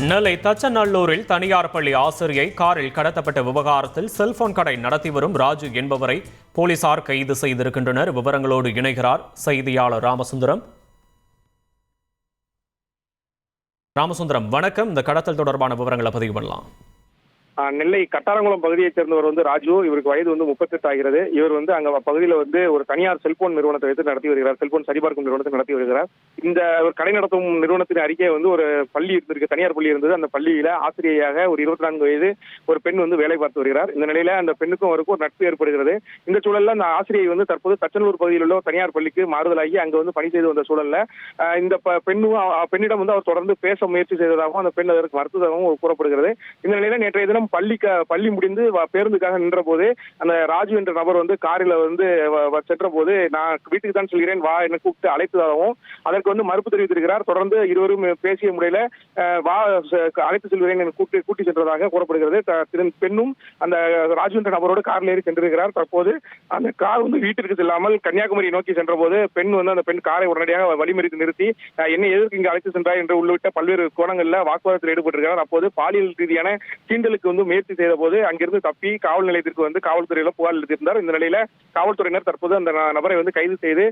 நெல்லை தச்சநல்லூரில் தனியார் பள்ளி ஆசிரியை காரில் கடத்தப்பட்ட விவகாரத்தில் செல்போன் கடை நடத்தி வரும் ராஜு என்பவரை போலீசார் கைது செய்திருக்கின்றனர். விவரங்களோடு இணைகிறார் செய்தியாளர் ராமசுந்தரம். வணக்கம். இந்த கடத்தல் தொடர்பான விவரங்களை பதிவு பண்ணலாம். நெல்லை கட்டாரங்குளம் பகுதியைச் சேர்ந்தவர் ராஜு. இவருக்கு வயது 38 ஆகிறது. இவர் அங்க பகுதியில் ஒரு தனியார் செல்போன் நிறுவனத்தை வைத்து நடத்தி வருகிறார். செல்போன் சரிபார்க்கும் நிறுவனத்தை நடத்தி வருகிறார். இந்த ஒரு கடை நடத்தும் நிறுவனத்தின் அறிக்கை ஒரு பள்ளி இருந்திருக்கு, தனியார் பள்ளி இருந்தது. அந்த பள்ளியில ஆசிரியையாக ஒரு 24 வயது ஒரு பெண் வேலை பார்த்து வருகிறார். இந்த நிலையில அந்த பெண்ணுக்கும் அவருக்கும் ஒரு நட்பு ஏற்படுகிறது. இந்த சூழல்ல அந்த ஆசிரியை தற்போது தச்சனூர் பகுதியில் உள்ள தனியார் பள்ளிக்கு மாறுதலாகி அங்க பணி செய்து வந்த சூழல்ல இந்த பெண்ணிடம் அவர் தொடர்ந்து பேச முயற்சி செய்ததாகவும் அந்த பெண் அதற்கு மறுத்ததாகவும் கூறப்படுகிறது. இந்த நிலையில நேற்றைய தினம் பள்ளி முடிந்து பேருந்துக்காக நின்ற போது அந்த ராஜு என்ற நபர் காரில் சென்ற போது, நான் வீட்டுக்கு தான் செல்கிறேன், வா என்ன கூப்பிட்டு அழைத்ததாகவும் அதற்கு மறுப்பு தெரிவித்திருக்கிறார். தொடர்ந்து இருவரும் பேசிய முறையில வா அழைத்து செல்கிறேன் கூட்டி சென்றதாக கூறப்படுகிறது. பெண்ணும் அந்த ராஜு என்ற நபரோடு காரில் ஏறி சென்றிருக்கிறார். தற்போது அந்த கார் வீட்டிற்கு செல்லாமல் கன்னியாகுமரி நோக்கி சென்ற போது அந்த பெண் காரை உடனடியாக வழிமறித்து நிறுத்தி என்ன எதற்கு இங்கு அழைத்து சென்றார் என்று உள்ளிட்ட பல்வேறு கோணங்கள்ல வாக்குவாதத்தில் ஈடுபட்டிருக்கிறார். அப்போது பாலியல் ரீதியான தீண்டலுக்கு முயற்சி செய்த போது அங்கிருந்து தப்பி காவல் நிலையத்திற்கு காவல்துறையில புகார் அளித்திருந்தார். இந்த நிலையில காவல்துறையினர் தற்போது அந்த நபரை கைது செய்து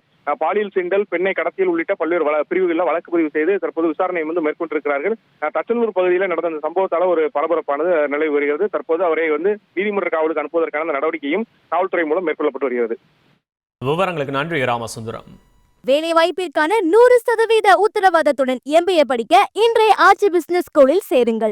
பாலியல் சீண்டல், பெண்ணை கடத்தியல் உள்ளிட்ட பல்வேறு பிரிவுகளில் வழக்கு பதிவு செய்து தற்போது விசாரணை மேற்கொண்டிருக்கிறார்கள். தச்சனூர் பகுதியில் நடந்த அந்த சம்பவத்தால ஒரு பரபரப்பானது நிலவி வருகிறது. தற்போது அவரை நீதிமன்ற காவலுக்கு அனுப்புவதற்கான நடவடிக்கையும் காவல்துறை மூலம் மேற்கொள்ளப்பட்டு வருகிறது. விவரங்களுக்கு நன்றி ராமசுந்தரம். வேலை வாய்ப்பிற்கான 100% உத்தரவாதத்துடன் MBA படிக்க இன்றைய ஆர்ச்சி பிசினஸ் ஸ்கூலில் சேருங்கள்.